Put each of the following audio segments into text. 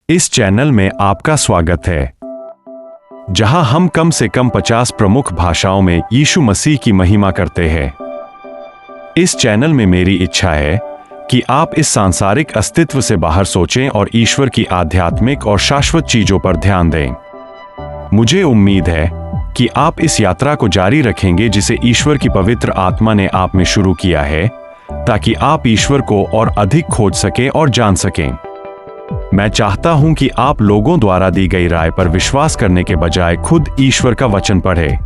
इस चैनल में आपका स्वागत है, जहां हम कम से कम 50 प्रमुख भाषाओं में यीशु मसीह की महिमा करते हैं। इस चैनल में मेरी इच्छा है कि आप इस सांसारिक अस्तित्व से बाहर सोचें और ईश्वर की आध्यात्मिक और शाश्वत चीजों पर ध्यान दें। मुझे उम्मीद है कि आप इस यात्रा को जारी रखेंगे जिसे ईश्वर की पवित्र आत्मा ने आप में शुरू किया है, ताकि आप ईश्वर को और अधिक खोज सकें और जान सकें। मैं चाहता हूं कि आप लोगों द्वारा दी गई राय पर विश्वास करने के बजाय खुद ईश्वर का वचन पढ़ें।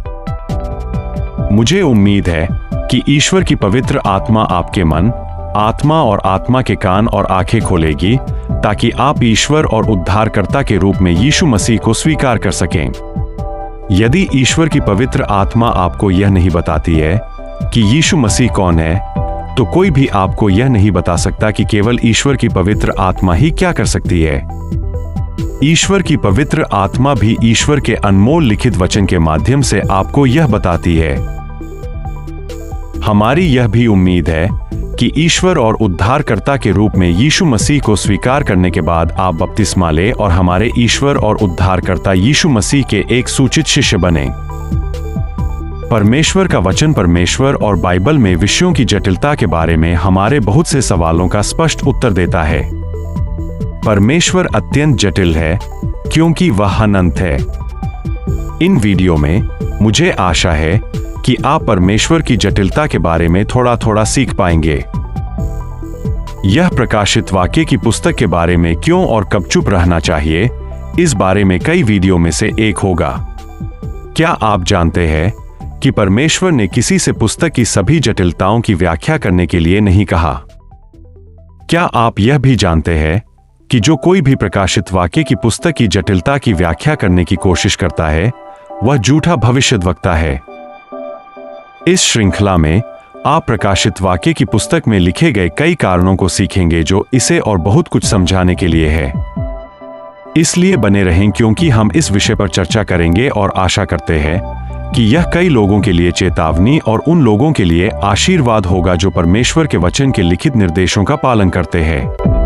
मुझे उम्मीद है कि ईश्वर की पवित्र आत्मा आपके मन, आत्मा और आत्मा के कान और आंखें खोलेगी, ताकि आप ईश्वर और उद्धारकर्ता के रूप में यीशु मसीह को स्वीकार कर सकें। यदि ईश्वर की पवित्र आत्मा आपको यह नहीं बताती है कि यीशु मसीह कौन है, तो कोई भी आपको यह नहीं बता सकता कि केवल ईश्वर की पवित्र आत्मा ही क्या कर सकती है। ईश्वर की पवित्र आत्मा भी ईश्वर के अनमोल लिखित वचन के माध्यम से आपको यह बताती है। हमारी यह भी उम्मीद है कि ईश्वर और उद्धारकर्ता के रूप में यीशु मसीह को स्वीकार करने के बाद आप बपतिस्मा लें और हमारे ईश्वर और उद्धारकर्ता यीशु मसीह के एक सूचित शिष्य बने। परमेश्वर का वचन परमेश्वर और बाइबल में विषयों की जटिलता के बारे में हमारे बहुत से सवालों का स्पष्ट उत्तर देता है। परमेश्वर अत्यंत जटिल है क्योंकि वह अनंत है। इन वीडियो में मुझे आशा है कि आप परमेश्वर की जटिलता के बारे में थोड़ा थोड़ा सीख पाएंगे। यह प्रकाशित वाक्य की पुस्तक के बारे में क्यों और कब चुप रहना चाहिए, इस बारे में कई वीडियो में से एक होगा। क्या आप जानते हैं कि परमेश्वर ने किसी से पुस्तक की सभी जटिलताओं की व्याख्या करने के लिए नहीं कहा? क्या आप यह भी जानते हैं कि जो कोई भी प्रकाशित वाक्य की पुस्तक की जटिलता की व्याख्या करने की कोशिश करता है, वह झूठा भविष्यद्वक्ता है। इस श्रृंखला में आप प्रकाशित वाक्य की पुस्तक में लिखे गए कई कारणों को सीखेंगे जो इसे और बहुत कुछ समझाने के लिए है। इसलिए बने रहें क्योंकि हम इस विषय पर चर्चा करेंगे और आशा करते हैं कि यह कई लोगों के लिए चेतावनी और उन लोगों के लिए आशीर्वाद होगा जो परमेश्वर के वचन के लिखित निर्देशों का पालन करते हैं।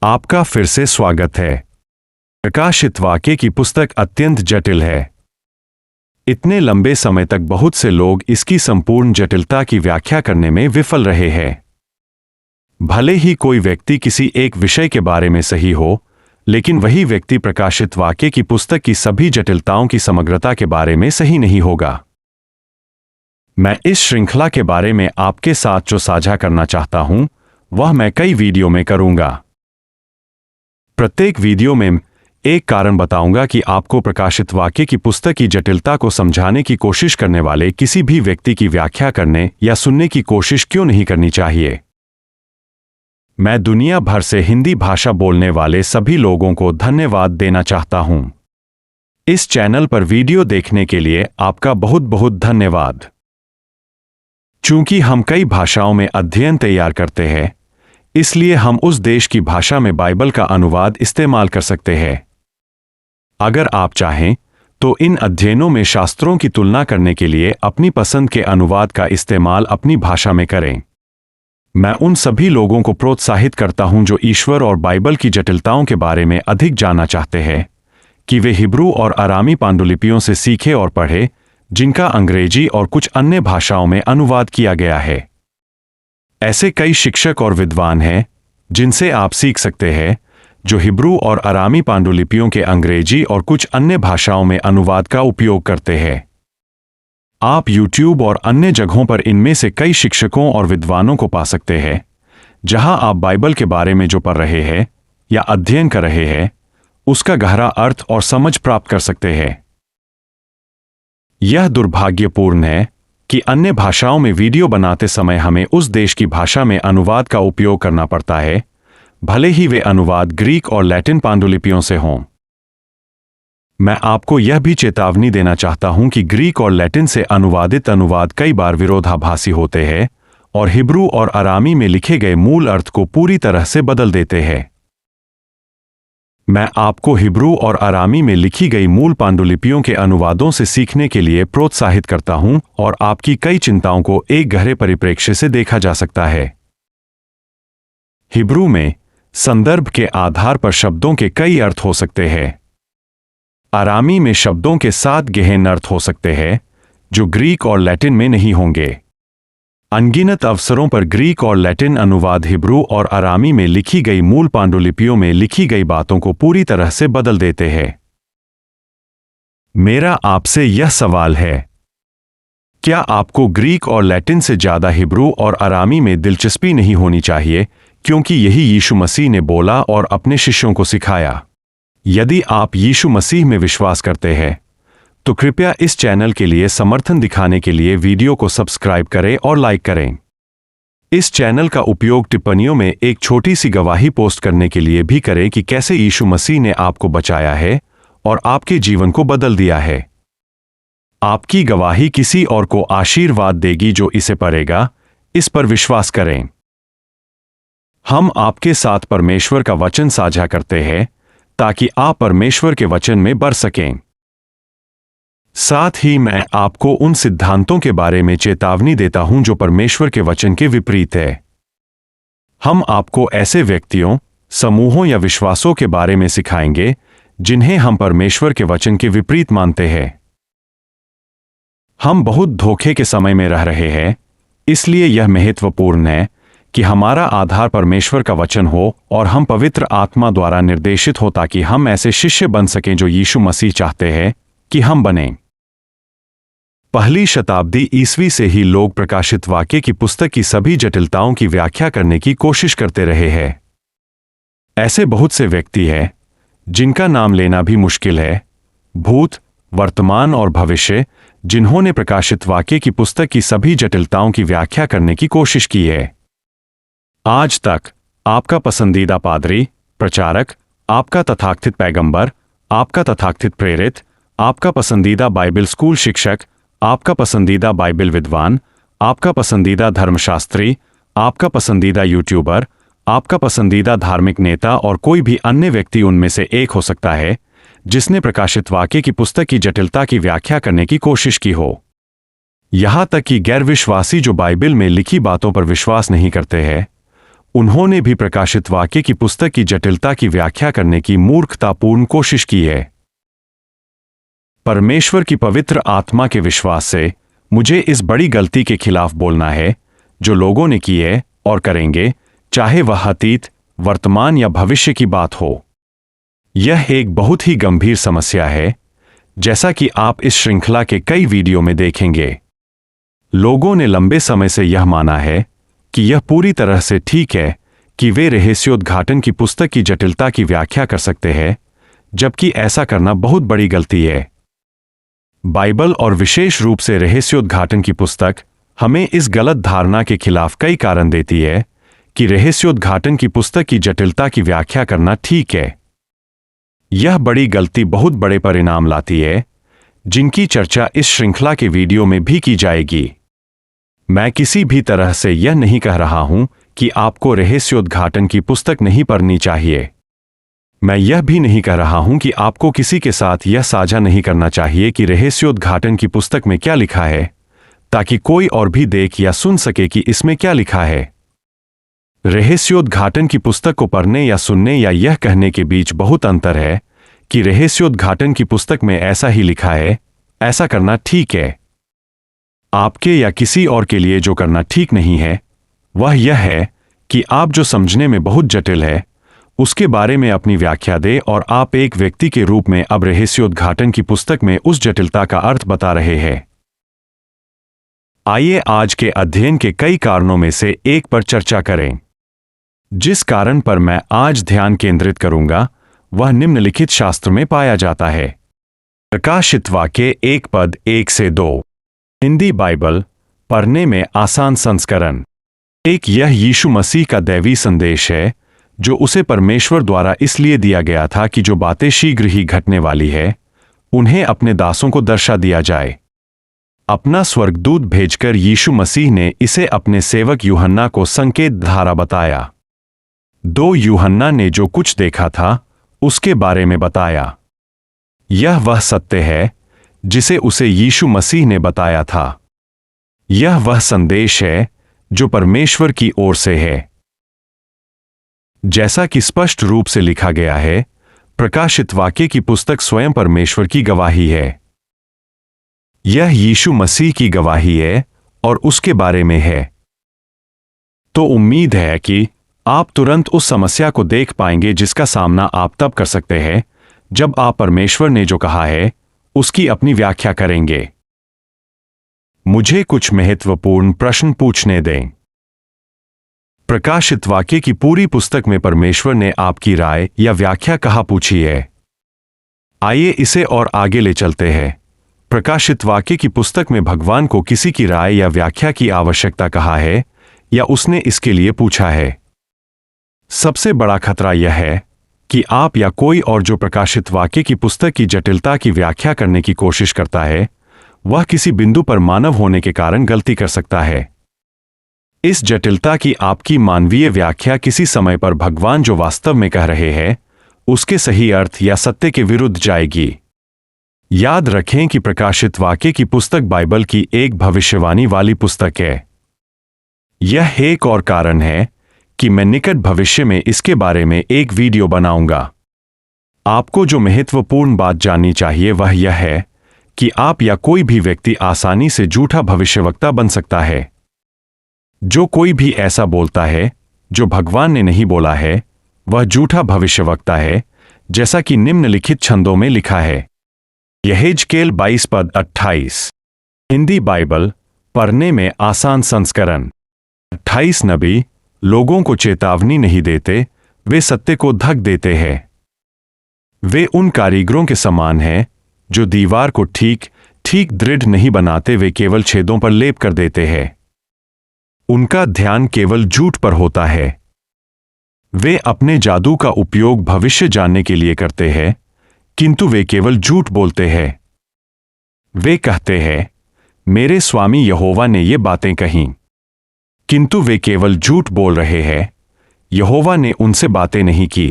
आपका फिर से स्वागत है। प्रकाशित वाक्य की पुस्तक अत्यंत जटिल है। इतने लंबे समय तक बहुत से लोग इसकी संपूर्ण जटिलता की व्याख्या करने में विफल रहे हैं। भले ही कोई व्यक्ति किसी एक विषय के बारे में सही हो, लेकिन वही व्यक्ति प्रकाशित वाक्य की पुस्तक की सभी जटिलताओं की समग्रता के बारे में सही नहीं होगा। मैं इस श्रृंखला के बारे में आपके साथ जो साझा करना चाहता हूं, वह मैं कई वीडियो में करूंगा। प्रत्येक वीडियो में एक कारण बताऊंगा कि आपको प्रकाशित वाक्य की पुस्तक की जटिलता को समझाने की कोशिश करने वाले किसी भी व्यक्ति की व्याख्या करने या सुनने की कोशिश क्यों नहीं करनी चाहिए। मैं दुनिया भर से हिंदी भाषा बोलने वाले सभी लोगों को धन्यवाद देना चाहता हूं। इस चैनल पर वीडियो देखने के लिए आपका बहुत बहुत धन्यवाद। चूंकि हम कई भाषाओं में अध्ययन तैयार करते हैं, इसलिए हम उस देश की भाषा में बाइबल का अनुवाद इस्तेमाल कर सकते हैं। अगर आप चाहें तो इन अध्ययनों में शास्त्रों की तुलना करने के लिए अपनी पसंद के अनुवाद का इस्तेमाल अपनी भाषा में करें। मैं उन सभी लोगों को प्रोत्साहित करता हूं जो ईश्वर और बाइबल की जटिलताओं के बारे में अधिक जानना चाहते हैं कि वे हिब्रू और अरामी पांडुलिपियों से सीखे और पढ़े, जिनका अंग्रेजी और कुछ अन्य भाषाओं में अनुवाद किया गया है। ऐसे कई शिक्षक और विद्वान हैं जिनसे आप सीख सकते हैं, जो हिब्रू और अरामी पांडुलिपियों के अंग्रेजी और कुछ अन्य भाषाओं में अनुवाद का उपयोग करते हैं। आप YouTube और अन्य जगहों पर इनमें से कई शिक्षकों और विद्वानों को पा सकते हैं, जहां आप बाइबल के बारे में जो पढ़ रहे हैं या अध्ययन कर रहे हैं, उसका गहरा अर्थ और समझ प्राप्त कर सकते हैं। यह दुर्भाग्यपूर्ण है कि अन्य भाषाओं में वीडियो बनाते समय हमें उस देश की भाषा में अनुवाद का उपयोग करना पड़ता है, भले ही वे अनुवाद ग्रीक और लैटिन पांडुलिपियों से हों। मैं आपको यह भी चेतावनी देना चाहता हूं कि ग्रीक और लैटिन से अनुवादित अनुवाद कई बार विरोधाभासी होते हैं और हिब्रू और अरामी में लिखे गए मूल अर्थ को पूरी तरह से बदल देते हैं। मैं आपको हिब्रू और अरामी में लिखी गई मूल पांडुलिपियों के अनुवादों से सीखने के लिए प्रोत्साहित करता हूं और आपकी कई चिंताओं को एक गहरे परिप्रेक्ष्य से देखा जा सकता है। हिब्रू में संदर्भ के आधार पर शब्दों के कई अर्थ हो सकते हैं। अरामी में शब्दों के 7 गहन अर्थ हो सकते हैं, जो ग्रीक और लैटिन में नहीं होंगे। अनगिनत अवसरों पर ग्रीक और लैटिन अनुवाद हिब्रू और अरामी में लिखी गई मूल पांडुलिपियों में लिखी गई बातों को पूरी तरह से बदल देते हैं। मेरा आपसे यह सवाल है, क्या आपको ग्रीक और लैटिन से ज्यादा हिब्रू और अरामी में दिलचस्पी नहीं होनी चाहिए, क्योंकि यही यीशु मसीह ने बोला और अपने शिष्यों को सिखाया? यदि आप यीशु मसीह में विश्वास करते हैं, तो कृपया इस चैनल के लिए समर्थन दिखाने के लिए वीडियो को सब्सक्राइब करें और लाइक करें। इस चैनल का उपयोग टिप्पणियों में एक छोटी सी गवाही पोस्ट करने के लिए भी करें कि कैसे यीशु मसीह ने आपको बचाया है और आपके जीवन को बदल दिया है। आपकी गवाही किसी और को आशीर्वाद देगी जो इसे पढ़ेगा। इस पर विश्वास करें। हम आपके साथ परमेश्वर का वचन साझा करते हैं ताकि आप परमेश्वर के वचन में बढ़ सकें। साथ ही मैं आपको उन सिद्धांतों के बारे में चेतावनी देता हूं जो परमेश्वर के वचन के विपरीत है। हम आपको ऐसे व्यक्तियों, समूहों या विश्वासों के बारे में सिखाएंगे जिन्हें हम परमेश्वर के वचन के विपरीत मानते हैं। हम बहुत धोखे के समय में रह रहे हैं, इसलिए यह महत्वपूर्ण है कि हमारा आधार परमेश्वर का वचन हो और हम पवित्र आत्मा द्वारा निर्देशित हो, ताकि हम ऐसे शिष्य बन सकें जो यीशु मसीह चाहते हैं कि हम बनें। पहली शताब्दी ईस्वी से ही लोग प्रकाशित वाक्य की पुस्तक की सभी जटिलताओं की व्याख्या करने की कोशिश करते रहे हैं। ऐसे बहुत से व्यक्ति हैं जिनका नाम लेना भी मुश्किल है, भूत, वर्तमान और भविष्य, जिन्होंने प्रकाशित वाक्य की पुस्तक की सभी जटिलताओं की व्याख्या करने की कोशिश की है। आज तक आपका पसंदीदा पादरी, प्रचारक, आपका तथाकथित पैगंबर, आपका तथाकथित प्रेरित, आपका पसंदीदा बाइबल स्कूल शिक्षक, आपका पसंदीदा बाइबल विद्वान, आपका पसंदीदा धर्मशास्त्री, आपका पसंदीदा यूट्यूबर, आपका पसंदीदा धार्मिक नेता और कोई भी अन्य व्यक्ति उनमें से एक हो सकता है जिसने प्रकाशित वाक्य की पुस्तक की जटिलता की व्याख्या करने की कोशिश की हो। यहां तक कि गैर विश्वासी जो बाइबल में लिखी बातों पर विश्वास नहीं करते हैं, उन्होंने भी प्रकाशित वाक्य की पुस्तक की जटिलता की व्याख्या करने की मूर्खतापूर्ण कोशिश की है। परमेश्वर की पवित्र आत्मा के विश्वास से मुझे इस बड़ी गलती के खिलाफ बोलना है जो लोगों ने की है और करेंगे, चाहे वह अतीत, वर्तमान या भविष्य की बात हो। यह एक बहुत ही गंभीर समस्या है, जैसा कि आप इस श्रृंखला के कई वीडियो में देखेंगे। लोगों ने लंबे समय से यह माना है कि यह पूरी तरह से ठीक है कि वे रहस्योद्घाटन की पुस्तक की जटिलता की व्याख्या कर सकते हैं, जबकि ऐसा करना बहुत बड़ी गलती है। बाइबल और विशेष रूप से रहस्योद्घाटन की पुस्तक हमें इस गलत धारणा के खिलाफ कई कारण देती है कि रहस्योद्घाटन की पुस्तक की जटिलता की व्याख्या करना ठीक है। यह बड़ी गलती बहुत बड़े परिणाम लाती है, जिनकी चर्चा इस श्रृंखला के वीडियो में भी की जाएगी। मैं किसी भी तरह से यह नहीं कह रहा हूं कि आपको रहस्योद्घाटन की पुस्तक नहीं पढ़नी चाहिए। मैं यह भी नहीं कह रहा हूं कि आपको किसी के साथ यह साझा नहीं करना चाहिए कि रहस्योद्घाटन की पुस्तक में क्या लिखा है, ताकि कोई और भी देख या सुन सके कि इसमें क्या लिखा है। रहस्योद्घाटन की पुस्तक को पढ़ने या सुनने या यह कहने के बीच बहुत अंतर है कि रहस्योद्घाटन की पुस्तक में ऐसा ही लिखा है, ऐसा करना ठीक है। आपके या किसी और के लिए जो करना ठीक नहीं है वह यह है कि आप जो समझने में बहुत जटिल है उसके बारे में अपनी व्याख्या दें, और आप एक व्यक्ति के रूप में अब रहस्योद्घाटन की पुस्तक में उस जटिलता का अर्थ बता रहे हैं। आइए आज के अध्ययन के कई कारणों में से एक पर चर्चा करें। जिस कारण पर मैं आज ध्यान केंद्रित करूंगा वह निम्नलिखित शास्त्र में पाया जाता है। प्रकाशित वाक्य 1 पद 1 से 2, हिंदी बाइबल, पढ़ने में आसान संस्करण। एक, यह यीशु मसीह का दैवी संदेश है जो उसे परमेश्वर द्वारा इसलिए दिया गया था कि जो बातें शीघ्र ही घटने वाली है उन्हें अपने दासों को दर्शा दिया जाए। अपना स्वर्गदूत भेजकर यीशु मसीह ने इसे अपने सेवक यूहन्ना को संकेत धारा बताया। 2, यूहन्ना ने जो कुछ देखा था उसके बारे में बताया। यह वह सत्य है जिसे उसे यीशु मसीह ने बताया था। यह वह संदेश है जो परमेश्वर की ओर से है। जैसा कि स्पष्ट रूप से लिखा गया है, प्रकाशित वाक्य की पुस्तक स्वयं परमेश्वर की गवाही है। यह यीशु मसीह की गवाही है और उसके बारे में है। तो उम्मीद है कि आप तुरंत उस समस्या को देख पाएंगे जिसका सामना आप तब कर सकते हैं जब आप परमेश्वर ने जो कहा है उसकी अपनी व्याख्या करेंगे। मुझे कुछ महत्वपूर्ण प्रश्न पूछने दें। प्रकाशित वाक्य की पूरी पुस्तक में परमेश्वर ने आपकी राय या व्याख्या कहाँ पूछी है? आइए इसे और आगे ले चलते हैं। प्रकाशित वाक्य की पुस्तक में भगवान को किसी की राय या व्याख्या की आवश्यकता कहाँ है या उसने इसके लिए पूछा है? सबसे बड़ा खतरा यह है कि आप या कोई और जो प्रकाशित वाक्य की पुस्तक की जटिलता की व्याख्या करने की कोशिश करता है वह किसी बिंदु पर मानव होने के कारण गलती कर सकता है। इस जटिलता की आपकी मानवीय व्याख्या किसी समय पर भगवान जो वास्तव में कह रहे हैं उसके सही अर्थ या सत्य के विरुद्ध जाएगी। याद रखें कि प्रकाशित वाक्य की पुस्तक बाइबल की एक भविष्यवाणी वाली पुस्तक है। यह एक और कारण है कि मैं निकट भविष्य में इसके बारे में एक वीडियो बनाऊंगा। आपको जो महत्वपूर्ण बात जाननी चाहिए वह यह है कि आप या कोई भी व्यक्ति आसानी से झूठा भविष्यवक्ता बन सकता है। जो कोई भी ऐसा बोलता है जो भगवान ने नहीं बोला है वह झूठा भविष्यवक्ता है, जैसा कि निम्नलिखित छंदों में लिखा है। यहेजकेल 22 पद 28, हिंदी बाइबल, पढ़ने में आसान संस्करण। 28 नबी लोगों को चेतावनी नहीं देते, वे सत्य को ढक देते हैं। वे उन कारीगरों के समान हैं जो दीवार को ठीक ठीक दृढ़ नहीं बनाते, वे केवल छेदों पर लेप कर देते हैं। उनका ध्यान केवल झूठ पर होता है। वे अपने जादू का उपयोग भविष्य जानने के लिए करते हैं, किंतु वे केवल झूठ बोलते हैं। वे कहते हैं, मेरे स्वामी यहोवा ने ये बातें कहीं, किंतु वे केवल झूठ बोल रहे हैं। यहोवा ने उनसे बातें नहीं की।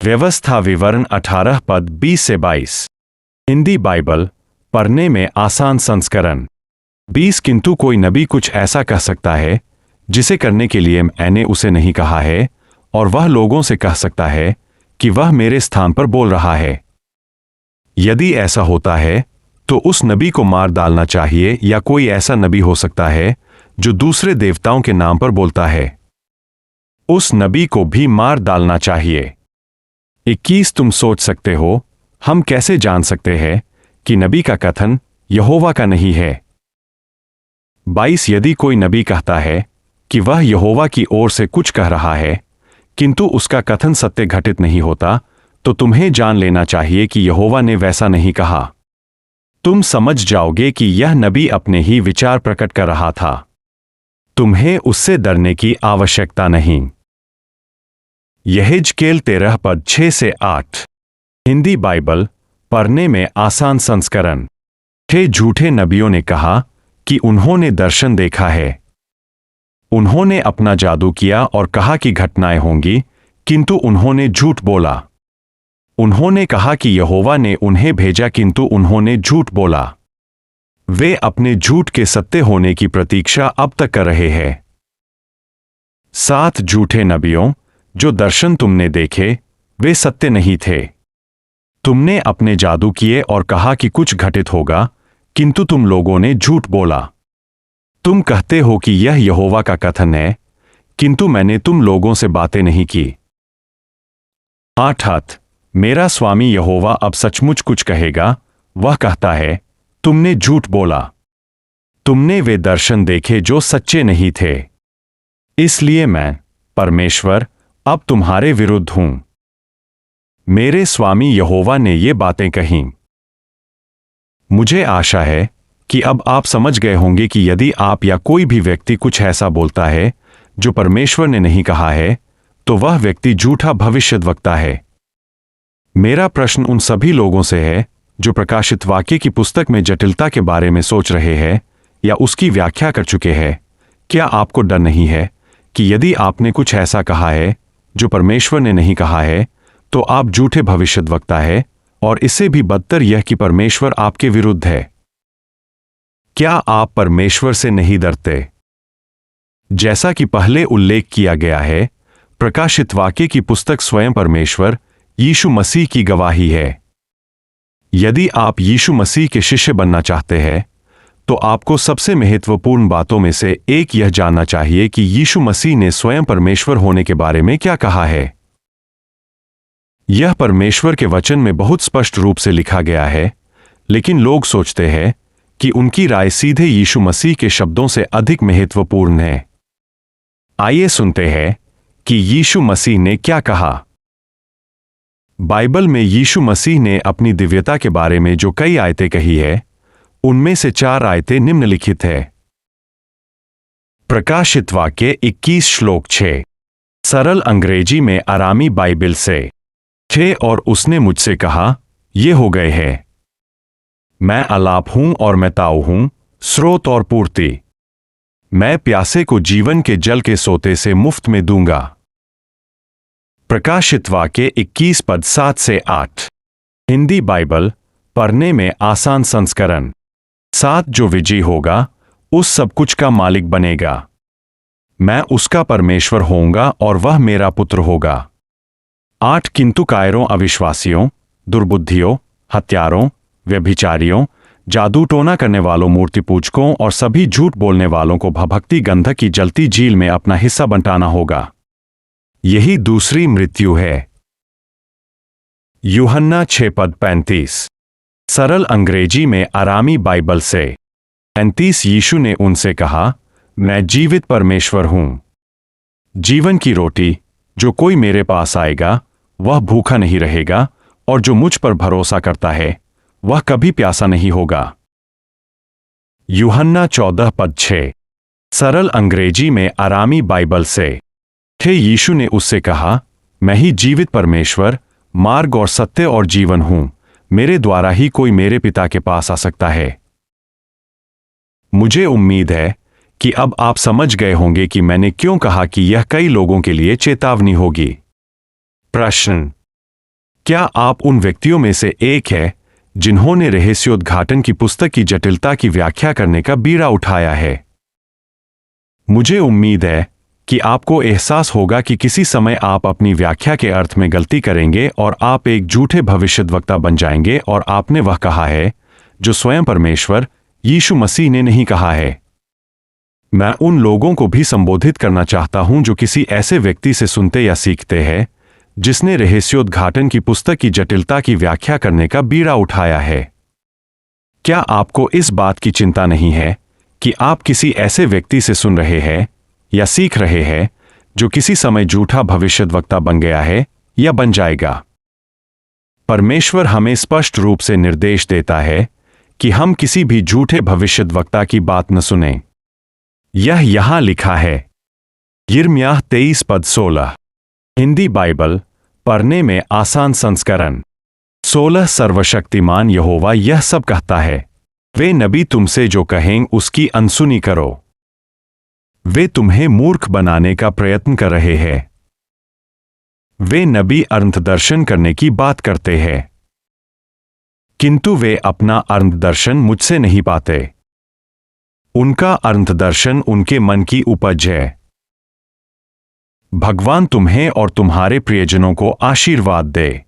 व्यवस्था विवरण 18 पद 20 से 22, हिंदी बाइबल, पढ़ने में आसान संस्करण। 20, किंतु कोई नबी कुछ ऐसा कह सकता है जिसे करने के लिए मैंने उसे नहीं कहा है, और वह लोगों से कह सकता है कि वह मेरे स्थान पर बोल रहा है। यदि ऐसा होता है तो उस नबी को मार डालना चाहिए, या कोई ऐसा नबी हो सकता है जो दूसरे देवताओं के नाम पर बोलता है, उस नबी को भी मार डालना चाहिए। 21, तुम सोच सकते हो हम कैसे जान सकते हैं कि नबी का कथन यहोवा का नहीं है? 22, यदि कोई नबी कहता है कि वह यहोवा की ओर से कुछ कह रहा है किंतु उसका कथन सत्य घटित नहीं होता, तो तुम्हें जान लेना चाहिए कि यहोवा ने वैसा नहीं कहा। तुम समझ जाओगे कि यह नबी अपने ही विचार प्रकट कर रहा था। तुम्हें उससे डरने की आवश्यकता नहीं। यहेजकेल 13 पद 6 से 8, हिंदी बाइबल, पढ़ने में आसान संस्करण। 6 झूठे नबियों ने कहा कि उन्होंने दर्शन देखा है। उन्होंने अपना जादू किया और कहा कि घटनाएं होंगी, किंतु उन्होंने झूठ बोला। उन्होंने कहा कि यहोवा ने उन्हें भेजा, किंतु उन्होंने झूठ बोला। वे अपने झूठ के सत्य होने की प्रतीक्षा अब तक कर रहे हैं। 7 झूठे नबियों जो दर्शन तुमने देखे वे सत्य नहीं थे। तुमने अपने जादू किए और कहा कि कुछ घटित होगा, किंतु तुम लोगों ने झूठ बोला। तुम कहते हो कि यह यहोवा का कथन है, किंतु मैंने तुम लोगों से बातें नहीं की। 8 मेरा स्वामी यहोवा अब सचमुच कुछ कहेगा। वह कहता है, तुमने झूठ बोला। तुमने वे दर्शन देखे जो सच्चे नहीं थे। इसलिए मैं, परमेश्वर, अब तुम्हारे विरुद्ध हूं। मेरे स्वामी यहोवा ने ये बातें कहीं। मुझे आशा है कि अब आप समझ गए होंगे कि यदि आप या कोई भी व्यक्ति कुछ ऐसा बोलता है जो परमेश्वर ने नहीं कहा है, तो वह व्यक्ति झूठा भविष्यद्वक्ता है। मेरा प्रश्न उन सभी लोगों से है जो प्रकाशित वाक्य की पुस्तक में जटिलता के बारे में सोच रहे हैं या उसकी व्याख्या कर चुके हैं। क्या आपको डर नहीं है कि यदि आपने कुछ ऐसा कहा है जो परमेश्वर ने नहीं कहा है, तो आप झूठे भविष्यद्वक्ता है, और इससे भी बदतर यह कि परमेश्वर आपके विरुद्ध है? क्या आप परमेश्वर से नहीं डरते? जैसा कि पहले उल्लेख किया गया है, प्रकाशित वाक्य की पुस्तक स्वयं परमेश्वर यीशु मसीह की गवाही है। यदि आप यीशु मसीह के शिष्य बनना चाहते हैं, तो आपको सबसे महत्वपूर्ण बातों में से एक यह जानना चाहिए कि यीशु मसीह ने स्वयं परमेश्वर होने के बारे में क्या कहा है। यह परमेश्वर के वचन में बहुत स्पष्ट रूप से लिखा गया है, लेकिन लोग सोचते हैं कि उनकी राय सीधे यीशु मसीह के शब्दों से अधिक महत्वपूर्ण है। आइए सुनते हैं कि यीशु मसीह ने क्या कहा। बाइबल में यीशु मसीह ने अपनी दिव्यता के बारे में जो कई आयतें कही है, उनमें से 4 आयतें निम्नलिखित है। प्रकाशित वाक्य 21 श्लोक 6, सरल अंग्रेजी में आरामी बाइबल से थे, और उसने मुझसे कहा, ये हो गए हैं। मैं अलाप हूं और मैं ताऊ हूं, स्रोत और पूर्ति। मैं प्यासे को जीवन के जल के सोते से मुफ्त में दूंगा। प्रकाशित वाक्य 21 पद 7 से 8, हिंदी बाइबल पढ़ने में आसान संस्करण। 7 जो विजयी होगा उस सब कुछ का मालिक बनेगा। मैं उसका परमेश्वर होऊंगा और वह मेरा पुत्र होगा। 8 किंतु कायरों, अविश्वासियों, दुर्बुद्धियों, हत्यारों, व्यभिचारियों, जादू टोना करने वालों, मूर्ति पूजकों और सभी झूठ बोलने वालों को भभक्ति गंधक की जलती झील में अपना हिस्सा बंटाना होगा। यही दूसरी मृत्यु है। यूहन्ना 6 पद 35, सरल अंग्रेजी में आरामी बाइबल से 35, यीशु ने उनसे कहा, मैं जीवित परमेश्वर हूं। जीवन की रोटी, जो कोई मेरे पास आएगा वह भूखा नहीं रहेगा, और जो मुझ पर भरोसा करता है वह कभी प्यासा नहीं होगा। यूहन्ना 14 पद 6, सरल अंग्रेजी में आरामी बाइबल से थे, यीशु ने उससे कहा, मैं ही जीवित परमेश्वर, मार्ग और सत्य और जीवन हूं। मेरे द्वारा ही कोई मेरे पिता के पास आ सकता है। मुझे उम्मीद है कि अब आप समझ गए होंगे कि मैंने क्यों कहा कि यह कई लोगों के लिए चेतावनी होगी। प्रश्न, क्या आप उन व्यक्तियों में से एक है जिन्होंने रहस्योद्घाटन की पुस्तक की जटिलता की व्याख्या करने का बीड़ा उठाया है? मुझे उम्मीद है कि आपको एहसास होगा कि किसी समय आप अपनी व्याख्या के अर्थ में गलती करेंगे और आप एक झूठे भविष्यद्वक्ता बन जाएंगे, और आपने वह कहा है जो स्वयं परमेश्वर यीशु मसीह ने नहीं कहा है। मैं उन लोगों को भी संबोधित करना चाहता हूं जो किसी ऐसे व्यक्ति से सुनते या सीखते हैं जिसने रहस्योद्घाटन की पुस्तक की जटिलता की व्याख्या करने का बीड़ा उठाया है। क्या आपको इस बात की चिंता नहीं है कि आप किसी ऐसे व्यक्ति से सुन रहे हैं या सीख रहे हैं जो किसी समय झूठा भविष्यद्वक्ता बन गया है या बन जाएगा? परमेश्वर हमें स्पष्ट रूप से निर्देश देता है कि हम किसी भी झूठे भविष्यद्वक्ता की बात न सुनें। यह यहां लिखा है। यिर्मयाह 23 पद 16, हिंदी बाइबल पढ़ने में आसान संस्करण। 16, सर्वशक्तिमान यहोवा यह सब कहता है, वे नबी तुमसे जो कहें उसकी अनसुनी करो। वे तुम्हें मूर्ख बनाने का प्रयत्न कर रहे हैं। वे नबी अर्थ-दर्शन करने की बात करते हैं, किंतु वे अपना अर्थ-दर्शन मुझसे नहीं पाते। उनका अर्थ-दर्शन उनके मन की उपज है। भगवान तुम्हें और तुम्हारे प्रियजनों को आशीर्वाद दे।